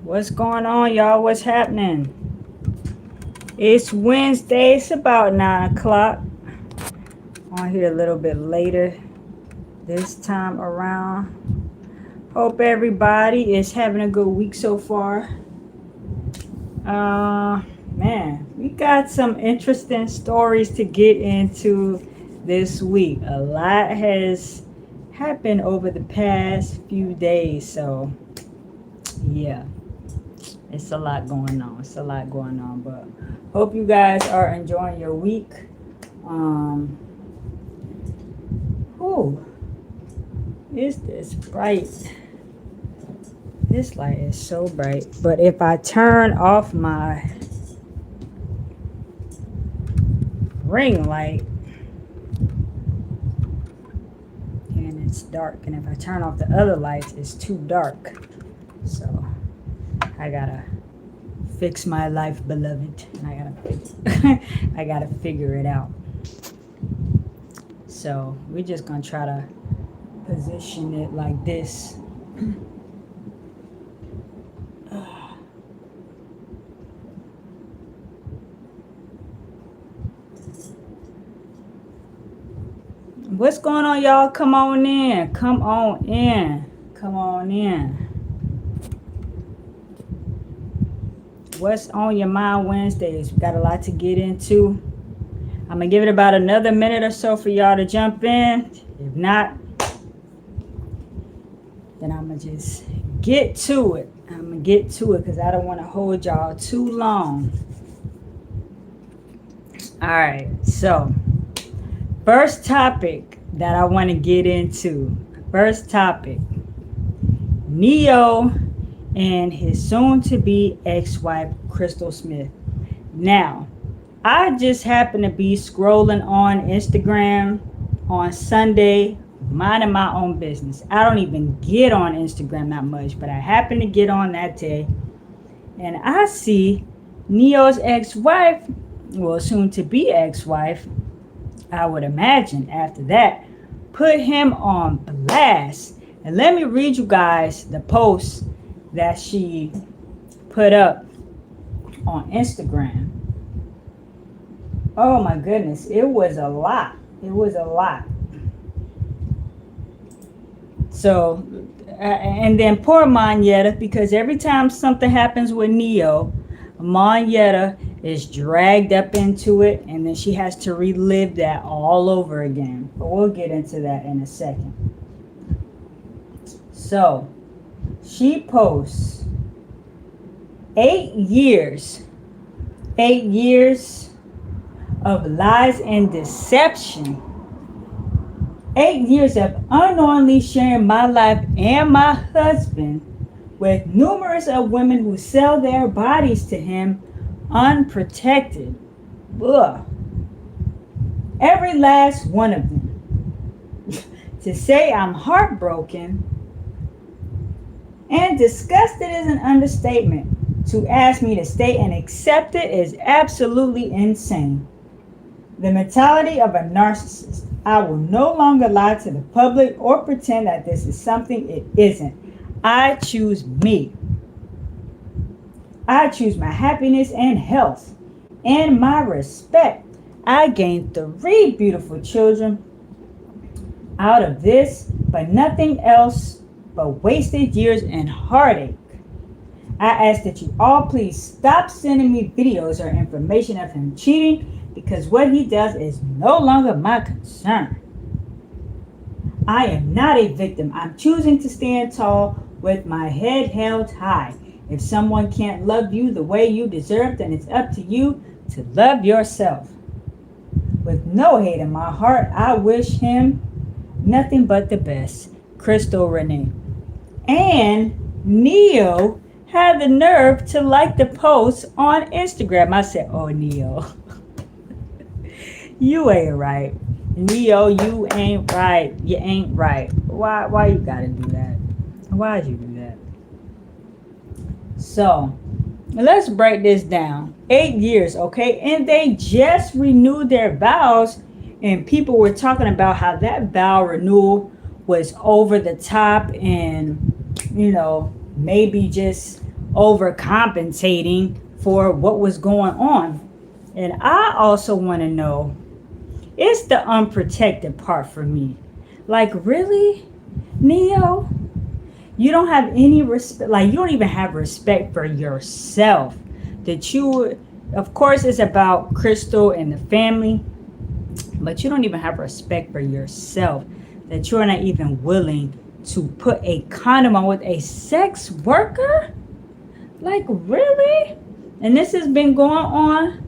What's going on, y'all? What's happening? It's Wednesday. It's about 9 o'clock. On here a little bit later this time around. Hope everybody is having a good week so far. Man, we got some interesting stories to get into this week. A lot has happened over the past few days, so yeah. It's a lot going on. But hope you guys are enjoying your week. Is this bright? This light is so bright. But if I turn off my ring light, and it's dark. And if I turn off the other lights, it's too dark. So I gotta fix my life, beloved. I gotta figure it out. So we're just gonna try to position it like this. What's going on, y'all? Come on in. What's on your mind Wednesdays? We got a lot to get into. I'm gonna give it about another minute or so for y'all to jump in. If not, then I'm gonna just get to it. Because I don't want to hold y'all too long. All right, so first topic that I want to get into. NeYo and his soon-to-be ex-wife, Crystal Smith. Now, I just happened to be scrolling on Instagram on Sunday, minding my own business. I don't even get on Instagram that much, but I happened to get on that day. And I see NeYo's ex-wife, well, soon-to-be ex-wife, I would imagine after that, put him on blast. And let me read you guys the post that she put up on Instagram. Oh my goodness, it was a lot. So, and then poor Monyetta, because every time something happens with NeYo, Monyetta is dragged up into it, and then she has to relive that all over again. But we'll get into that in a second. So, she posts 8 years of lies and deception. 8 years of unknowingly sharing my life and my husband with numerous of women who sell their bodies to him unprotected. Ugh. Every last one of them. To say I'm heartbroken and disgusted is an understatement. To ask me to stay and accept it is absolutely insane. The mentality of a narcissist. I will no longer lie to the public or pretend that this is something it isn't. I choose me. I choose my happiness and health and my respect. I gained 3 beautiful children out of this, but nothing else but wasted years and heartache. I ask that you all please stop sending me videos or information of him cheating, because what he does is no longer my concern. I am not a victim. I'm choosing to stand tall with my head held high. If someone can't love you the way you deserve, then it's up to you to love yourself. With no hate in my heart, I wish him nothing but the best. Crystal Renay. And NeYo had the nerve to like the post on Instagram. I said, oh, NeYo. You ain't right. NeYo, you ain't right. You ain't right. Why you gotta do that? Why'd you do that? So, let's break this down. 8 years, okay? And they just renewed their vows, and people were talking about how that vow renewal was over the top and, maybe just overcompensating for what was going on. And I also want to know, it's the unprotected part for me. Like, really, NeYo? You don't have any respect. Like, you don't even have respect for yourself. That you, of course, it's about Crystal and the family, but you don't even have respect for yourself. That you're not even willing to put a condom on with a sex worker? Like, really? And this has been going on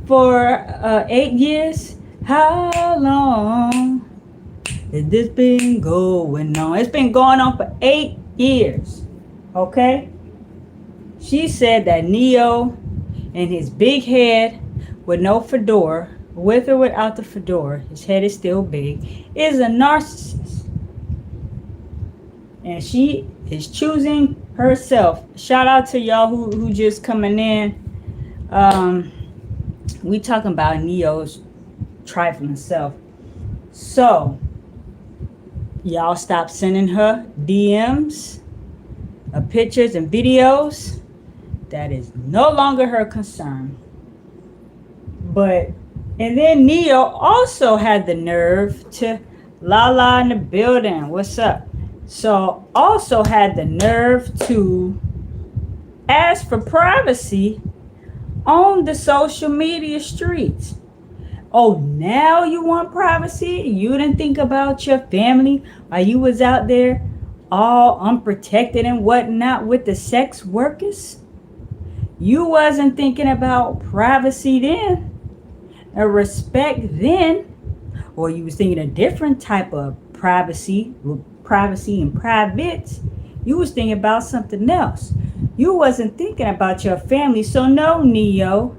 for 8 years. How long has this been going on? It's been going on for 8 years. Okay? She said that NeYo and his big head with no fedora, with or without the fedora, his head is still big, is a narcissist. And she is choosing herself. Shout out to y'all who just coming in. We talking about NeYo's trifling self. So y'all stop sending her DMs of pictures and videos. That is no longer her concern. But, and then NeYo also had the nerve to, Lala in the building, what's up? So also had the nerve to ask for privacy on the social media streets. Oh, now you want privacy? You didn't think about your family while you was out there all unprotected and whatnot with the sex workers? You wasn't thinking about privacy then, or respect then, or you was thinking a different type of privacy and private. You was thinking about something else. You wasn't thinking about your family. So no, NeYo,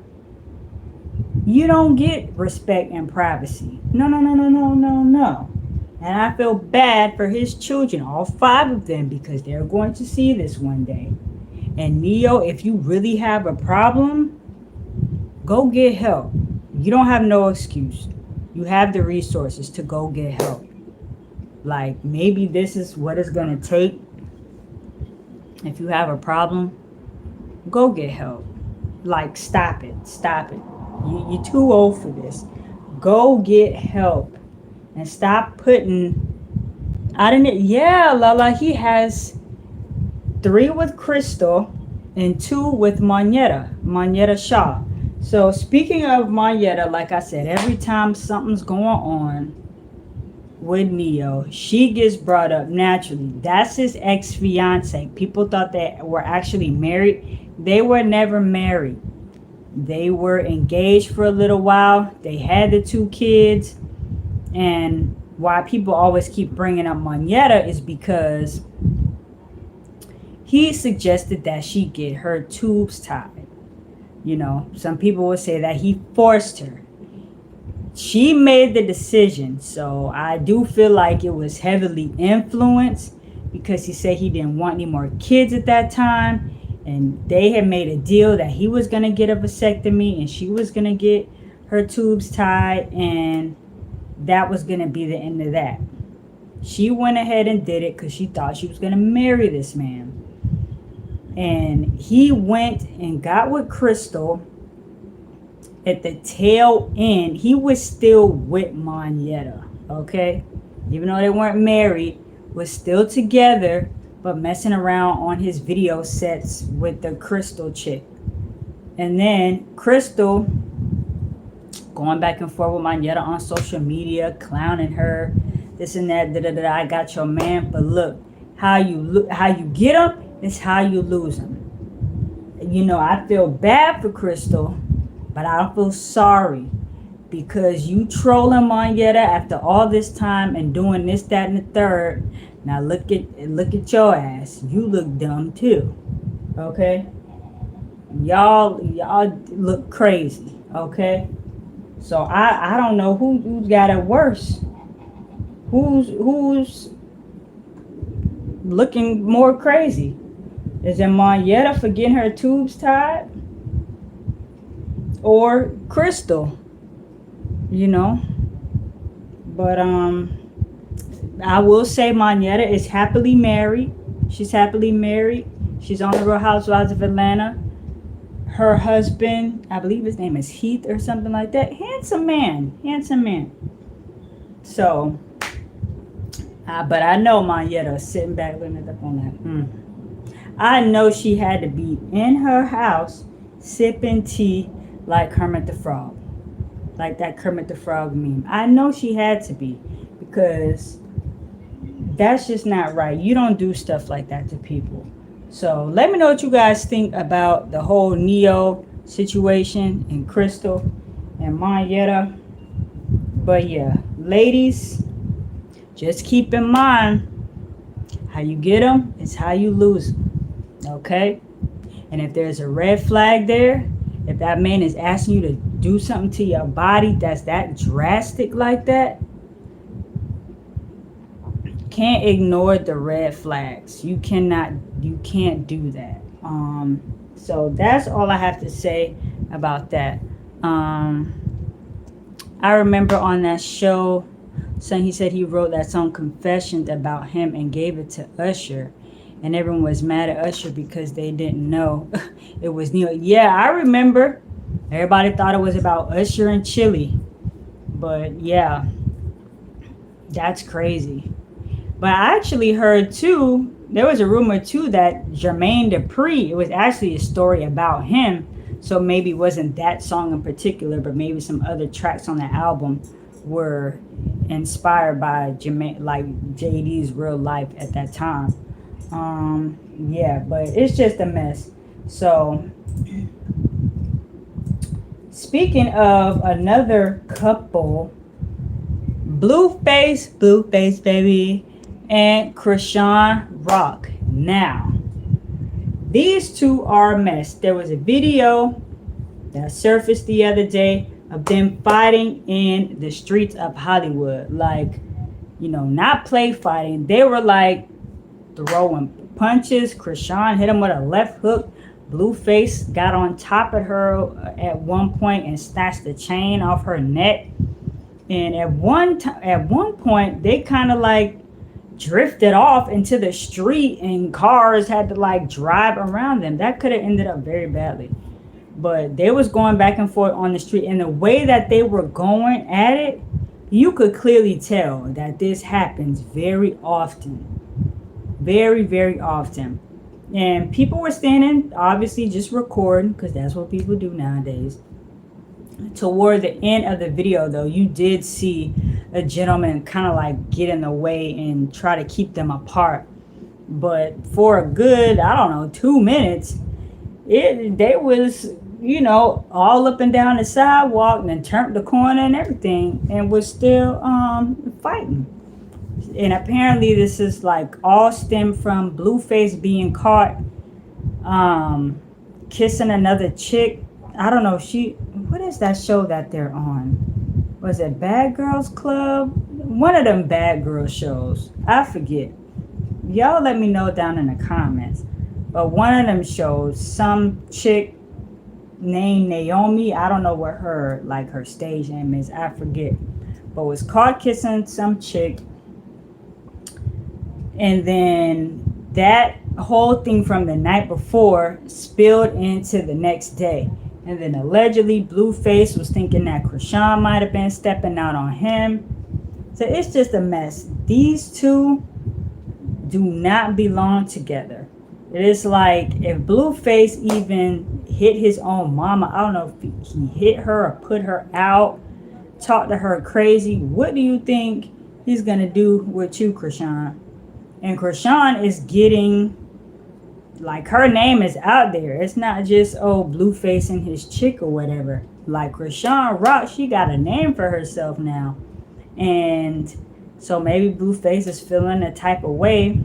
you don't get respect and privacy. No. And I feel bad for his children, all 5 of them, because they're going to see this one day. And NeYo, if you really have a problem, go get help. You don't have no excuse. You have the resources to go get help. Like, maybe this is what it's going to take. If you have a problem, go get help. Like, stop it. You're too old for this. Go get help. And stop putting out in it. Yeah, Lala, he has 3 with Crystal and 2 with Monyetta Shaw. So speaking of Monyetta, like I said, every time something's going on with NeYo, she gets brought up naturally. That's his ex-fiance. People thought they were actually married. They were never married. They were engaged for a little while. They had the 2 kids. And why people always keep bringing up Monyetta is because he suggested that she get her tubes tied. You know, some people would say that he forced her. She made the decision. So I do feel like it was heavily influenced, because he said he didn't want any more kids at that time. And they had made a deal that he was going to get a vasectomy and she was going to get her tubes tied. And that was going to be the end of that. She went ahead and did it because she thought she was going to marry this man. And he went and got with Crystal. At the tail end, he was still with Monyetta, okay? Even though they weren't married, was still together, but messing around on his video sets with the Crystal chick. And then Crystal going back and forth with Monyetta on social media, clowning her, this and that, I got your man. But look, how you get him is how you lose him. You know, I feel bad for Crystal, but I don't feel sorry, because you trolling Monyetta after all this time and doing this, that, and the third. Now look at your ass. You look dumb too. Okay? Y'all look crazy. Okay? So I don't know who's got it worse. Who's looking more crazy? Is it Monyetta for getting her tubes tied? Or Crystal? You know? But I will say Monyetta is happily married. She's happily married. She's on the Real Housewives of Atlanta. Her husband, I believe his name is Heath or something like that. Handsome man. So, but I know Monyetta sitting back looking up on that. I know she had to be in her house sipping tea like Kermit the Frog. Like that Kermit the Frog meme. I know she had to be, because that's just not right. You don't do stuff like that to people. So let me know what you guys think about the whole NeYo situation and Crystal and Monyetta. But yeah, ladies, just keep in mind, how you get them is how you lose them. Okay? And if there's a red flag there, if that man is asking you to do something to your body that's that drastic like that, can't ignore the red flags. You can't do that. So that's all I have to say about that. I remember on that show, he said he wrote that song Confessions about him and gave it to Usher, and everyone was mad at Usher because they didn't know it was NeYo. Yeah, I remember. Everybody thought it was about Usher and Chili, but yeah, that's crazy. But I actually heard too, there was a rumor too that Jermaine Dupri, it was actually a story about him. So maybe it wasn't that song in particular, but maybe some other tracks on the album were inspired by Jermaine, like JD's real life at that time. Yeah, but it's just a mess. So speaking of another couple, Blueface baby, and Chrisean Rock. Now, these two are a mess. There was a video that surfaced the other day of them fighting in the streets of Hollywood. Like, not play fighting. They were like throwing punches. Chrisean hit him with a left hook. Blueface got on top of her at one point and snatched the chain off her neck. And at one point, they kind of like drifted off into the street, and cars had to like drive around them. That could have ended up very badly. But they was going back and forth on the street, and the way that they were going at it, you could clearly tell that this happens very often. Very, very often. And people were standing, obviously just recording, because that's what people do nowadays. Toward the end of the video, though, you did see a gentleman kind of like get in the way and try to keep them apart. But for a good, 2 minutes, they was, all up and down the sidewalk, and then turned the corner and everything, and was still fighting. And apparently this is like all stemmed from Blueface being caught kissing another chick. I don't know, what is that show that they're on? Was it Bad Girls Club? One of them Bad Girl shows. I forget. Y'all let me know down in the comments. But one of them shows, some chick named Naomi, I don't know what her stage name is, I forget. But was caught kissing some chick. And then that whole thing from the night before spilled into the next day. And then allegedly Blueface was thinking that Chrisean might have been stepping out on him. So it's just a mess. These two do not belong together. It is like if Blueface even hit his own mama, I don't know if he hit her or put her out, talked to her crazy. What do you think he's going to do with you, Chrisean? And Chrisean is getting, like, her name is out there. It's not just, Blueface and his chick or whatever. Like, Chrisean Rock, she got a name for herself now. And so maybe Blueface is feeling a type of way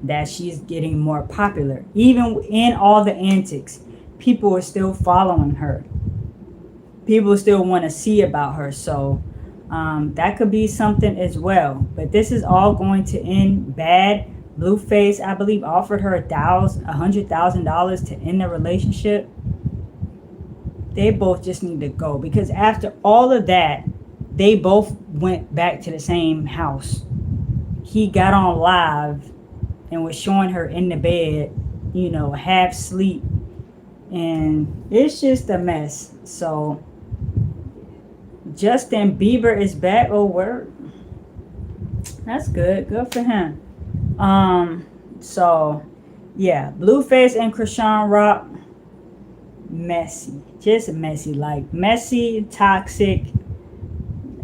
that she's getting more popular. Even in all the antics, people are still following her. People still want to see about her. So that could be something as well. But this is all going to end bad. Blueface, I believe, offered her $100,000 to end the relationship. They both just need to go, because after all of that, they both went back to the same house. He got on live and was showing her in the bed, you know, half sleep. And it's just a mess. So Justin Bieber is back. Oh, word. That's good. Good for him. So yeah, Blueface and Chrisean Rock, messy. Just messy. Like messy, toxic.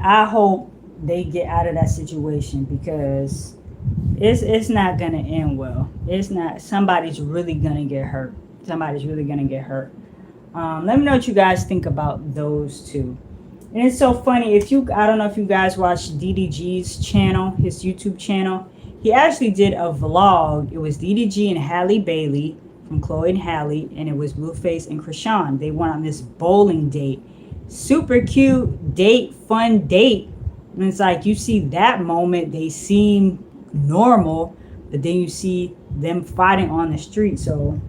I hope they get out of that situation, because it's not gonna end well. It's not. Somebody's really gonna get hurt. Somebody's really gonna get hurt. Let me know what you guys think about those two. And it's so funny, I don't know if you guys watch DDG's channel, his YouTube channel. He actually did a vlog. It was DDG and Halle Bailey from Chloe and Halle, and it was Blueface and Chrisean. They went on this bowling date. Super cute date, fun date. And it's like, you see that moment, they seem normal, but then you see them fighting on the street. So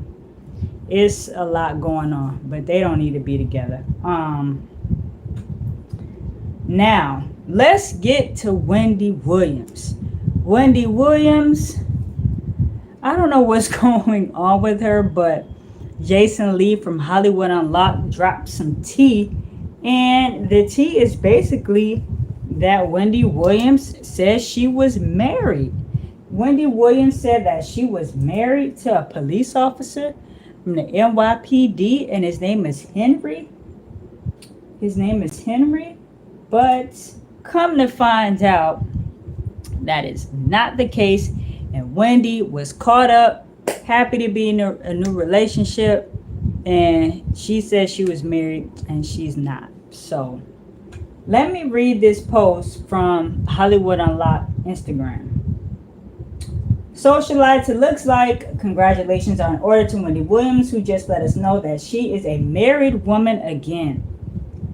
it's a lot going on, but they don't need to be together. Now, let's get to Wendy Williams. Wendy Williams, I don't know what's going on with her, but Jason Lee from Hollywood Unlocked dropped some tea. And the tea is basically that Wendy Williams says she was married. Wendy Williams said that she was married to a police officer from the NYPD, and his name is Henry. But come to find out, that is not the case. And Wendy was caught up, happy to be in a new relationship. And she said she was married, and she's not. So let me read this post from Hollywood Unlocked Instagram. Socialites, it looks like congratulations are in order to Wendy Williams, who just let us know that she is a married woman again.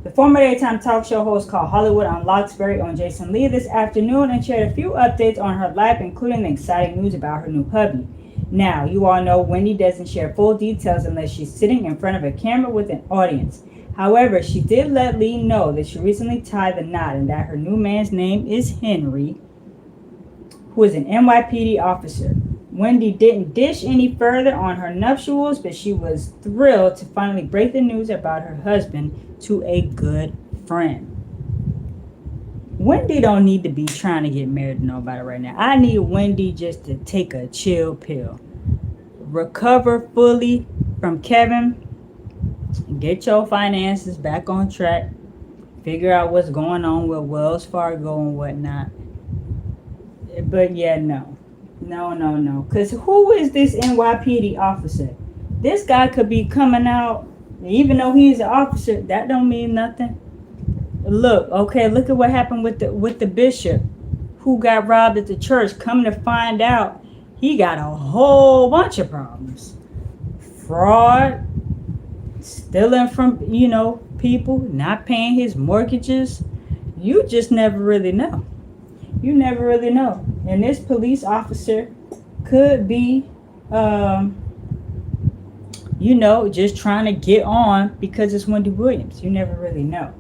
The former daytime talk show host called Hollywood Unlocked's very own Jason Lee this afternoon and shared a few updates on her life, including the exciting news about her new hubby. Now, you all know Wendy doesn't share full details unless she's sitting in front of a camera with an audience. However, she did let Lee know that she recently tied the knot and that her new man's name is Henry, who is an NYPD officer. Wendy didn't dish any further on her nuptials, but she was thrilled to finally break the news about her husband to a good friend. Wendy don't need to be trying to get married to nobody right now. I need Wendy just to take a chill pill. Recover fully from Kevin. Get your finances back on track. Figure out what's going on with Wells Fargo and whatnot. But yeah, no. Because who is this NYPD officer? This guy could be coming out, even though he's an officer, that don't mean nothing. Look at what happened with the bishop who got robbed at the church. Come to find out, he got a whole bunch of problems. Fraud, stealing from, people, not paying his mortgages. You just never really know. You never really know. And this police officer could be, just trying to get on because it's Wendy Williams. You never really know.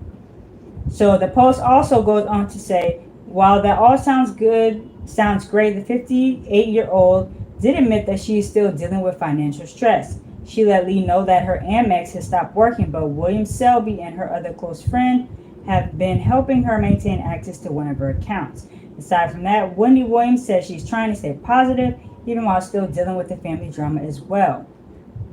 So the post also goes on to say, while that all sounds great, the 58-year-old did admit that she is still dealing with financial stress. She let Lee know that her Amex has stopped working, but William Selby and her other close friend have been helping her maintain access to one of her accounts. Aside from that, Wendy Williams says she's trying to stay positive, even while still dealing with the family drama as well.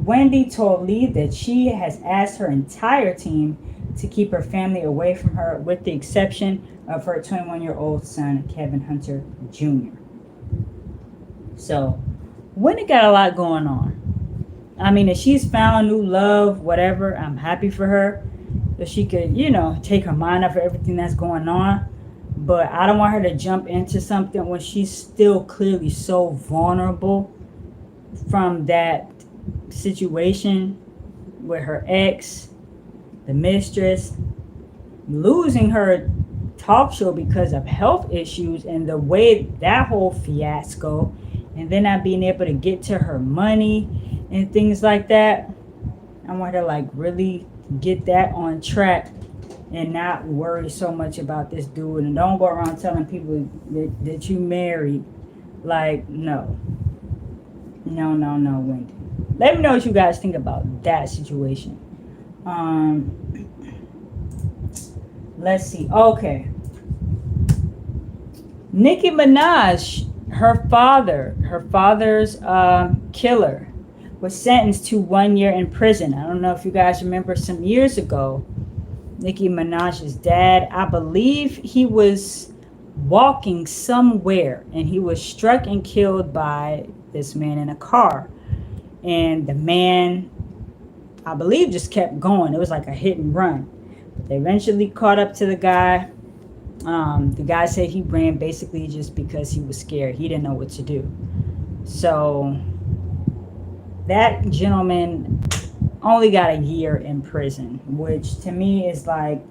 Wendy told Lee that she has asked her entire team to keep her family away from her, with the exception of her 21-year-old son, Kevin Hunter Jr. So, Wendy got a lot going on. I mean, if she's found new love, whatever, I'm happy for her. If she could, take her mind off of everything that's going on. But I don't want her to jump into something when she's still clearly so vulnerable from that situation with her ex, the mistress, losing her talk show because of health issues and the way that whole fiasco, and then not being able to get to her money and things like that. I want her to really get that on track and not worry so much about this dude, and don't go around telling people that you married. No. No, no, no, Wendy. Let me know what you guys think about that situation. Let's see. Okay. Nicki Minaj, her father's killer, was sentenced to 1 year in prison. I don't know if you guys remember some years ago, Nicki Minaj's dad, I believe he was walking somewhere and he was struck and killed by this man in a car. And the man, I believe, just kept going. It was like a hit and run. But they eventually caught up to the guy. The guy said he ran basically just because he was scared. He didn't know what to do. So that gentleman only got a year in prison, which to me is like,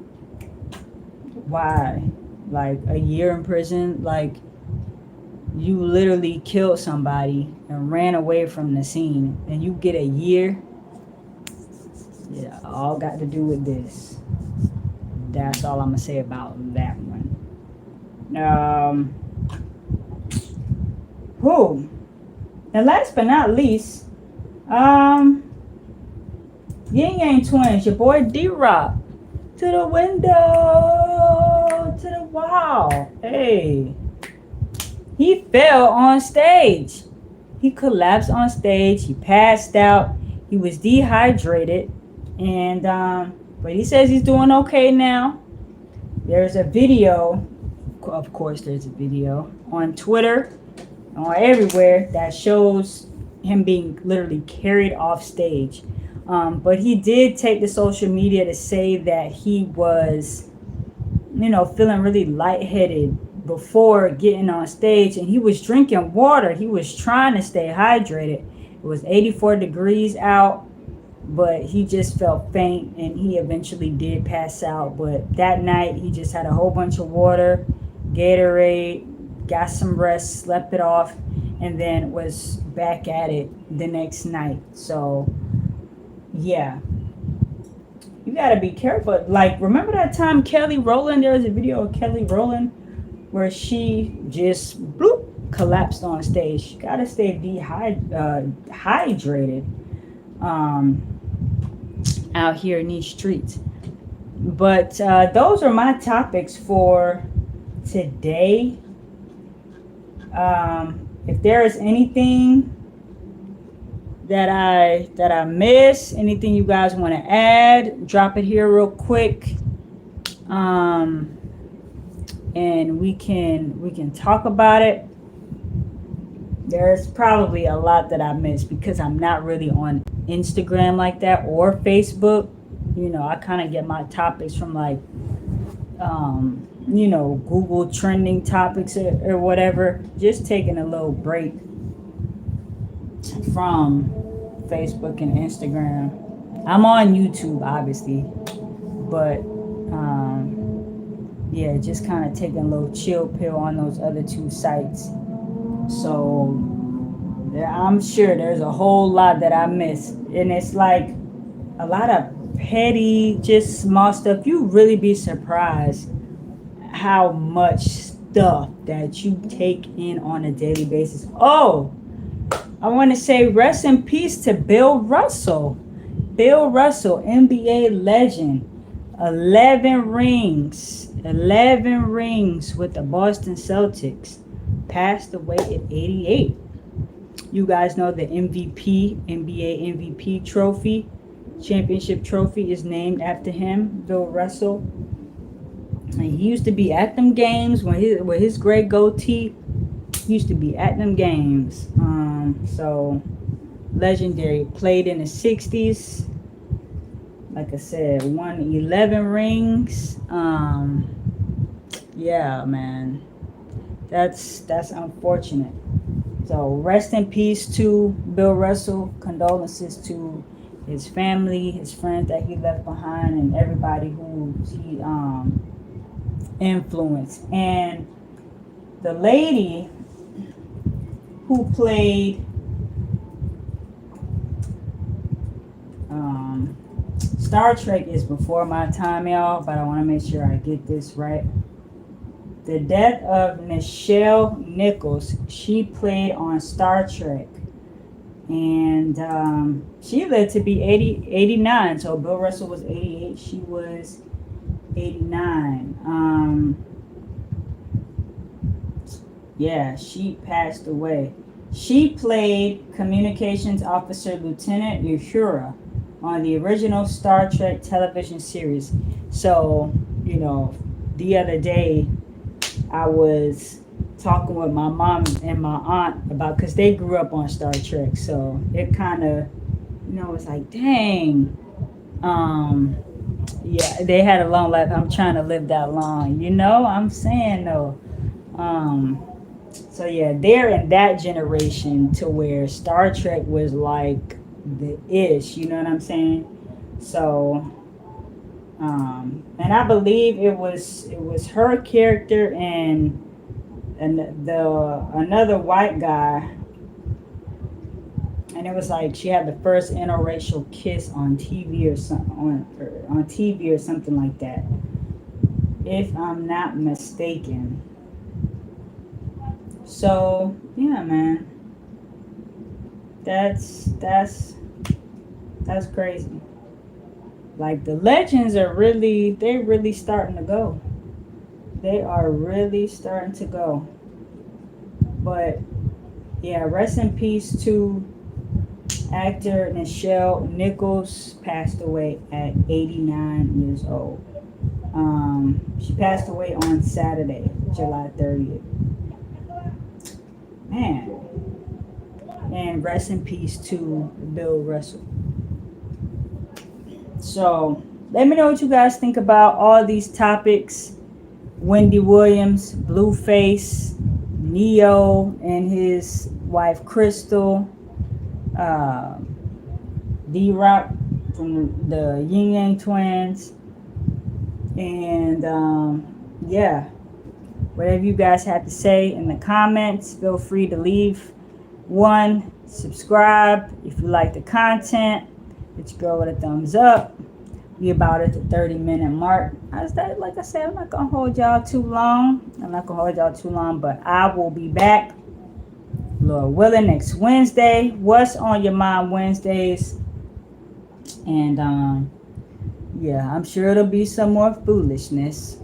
why? Like a year in prison? Like, you literally killed somebody and ran away from the scene and you get a year? Yeah, all got to do with this. That's all I'm gonna say about that one. And last but not least, Yin Yang Twins, your boy D-Rock, to the window, to the wall. Hey, he fell on stage. He collapsed on stage. He passed out. He was dehydrated, and but he says he's doing okay now. There's a video, of course, there's a video on Twitter, on everywhere, that shows him being literally carried off stage. But he did take to social media to say that he was, feeling really lightheaded before getting on stage, and he was drinking water. He was trying to stay hydrated. It was 84 degrees out, but he just felt faint and he eventually did pass out. But that night he just had a whole bunch of water, Gatorade, got some rest, slept it off, and then was back at it the next night. So yeah, you gotta be careful. Like, remember that time Kelly Rowland, there was a video of Kelly Rowland where she just bloop, collapsed on stage. You gotta stay hydrated out here in these streets. But those are my topics for today. If there is anything that I miss, anything you guys want to add, drop it here real quick, and we can talk about it. There's probably a lot that I missed because I'm not really on Instagram like that or Facebook. I kind of get my topics from like Google trending topics or whatever. Just taking a little break from Facebook and Instagram. I'm on YouTube, obviously, but yeah, just kind of taking a little chill pill on those other two sites. So I'm sure there's a whole lot that I miss, and it's like a lot of petty, just small stuff. You really be surprised how much stuff that you take in on a daily basis. Oh, I want to say rest in peace to Bill Russell. Bill Russell, NBA legend. 11 rings with the Boston Celtics. Passed away at 88. You guys know the MVP, NBA MVP trophy, championship trophy is named after him, Bill Russell. And he used to be at them games with his gray goatee. He used to be at them games. So legendary. Played in the 60s. Like I said, won 11 rings. Yeah, man. That's unfortunate. So rest in peace to Bill Russell. Condolences to his family, his friends that he left behind, and everybody who he influenced. And the lady who played Star Trek is before my time, y'all, but I want to make sure I get this right. The death of Nichelle Nichols. She played on Star Trek. And she lived to be 89. So Bill Russell was 88. She was 89. Yeah, she passed away. She played Communications Officer Lieutenant Uhura on the original Star Trek television series. So, you know, the other day I was talking with my mom and my aunt about, because they grew up on Star Trek. So it kind of, you know, it's like, dang. Yeah, they had a long life. I'm trying to live that long. You know, I'm saying though. So yeah, they're in that generation to where Star Trek was like the ish, you know what I'm saying? So and I believe it was her character and the another white guy, and it was like she had the first interracial kiss on TV or something on TV or something like that, if I'm not mistaken. So yeah, man, that's crazy. Like the legends are really starting to go. They are really starting to go. But yeah, rest in peace to actor Nichelle Nichols, passed away at 89 years old. She passed away on Saturday, July 30th. Man. And rest in peace to Bill Russell. So let me know what you guys think about all these topics. Wendy Williams, Blueface, NeYo and his wife Crystal, D-Rock from the Yin Yang Twins, and yeah, whatever you guys have to say in the comments, feel free to leave one. Subscribe if you like the content. Hit your girl with a thumbs up. We about at the 30-minute mark. Like I said, I'm not gonna hold y'all too long. But I will be back, Lord willing, next Wednesday. What's on your mind Wednesdays? And yeah, I'm sure it'll be some more foolishness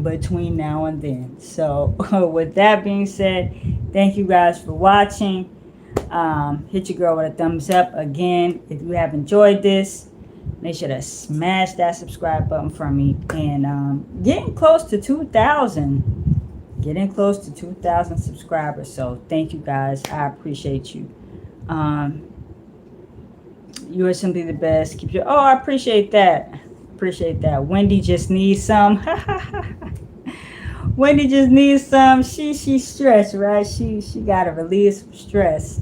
between now and then. So with that being said, thank you guys for watching. Hit your girl with a thumbs up. Again, if you have enjoyed this, make sure to smash that subscribe button for me. And getting close to 2,000 subscribers. So thank you guys, I appreciate you. You are simply the best. Keep your I appreciate that. Wendy just needs some. Wendy just needs some. She's stressed, right? She gotta release some stress.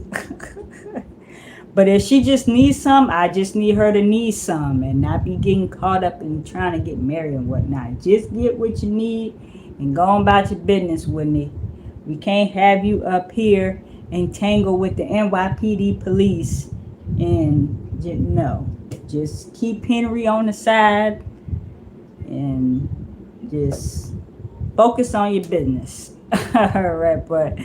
But if she just needs some, I just need her to need some and not be getting caught up in trying to get married and whatnot. Just get what you need and go on about your business, Whitney. We can't have you up here entangled with the NYPD police. And no, just keep Henry on the side and just focus on your business. All right, but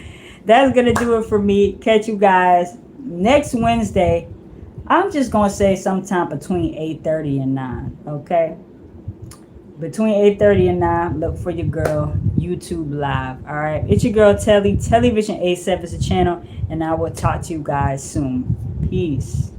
that's gonna do it for me. Catch you guys next Wednesday. I'm just gonna say sometime between 8:30 and 9. Okay, between 8:30 and 9. Look for your girl YouTube live. All right, it's your girl TelliVision87 is the channel, and I will talk to you guys soon. Peace.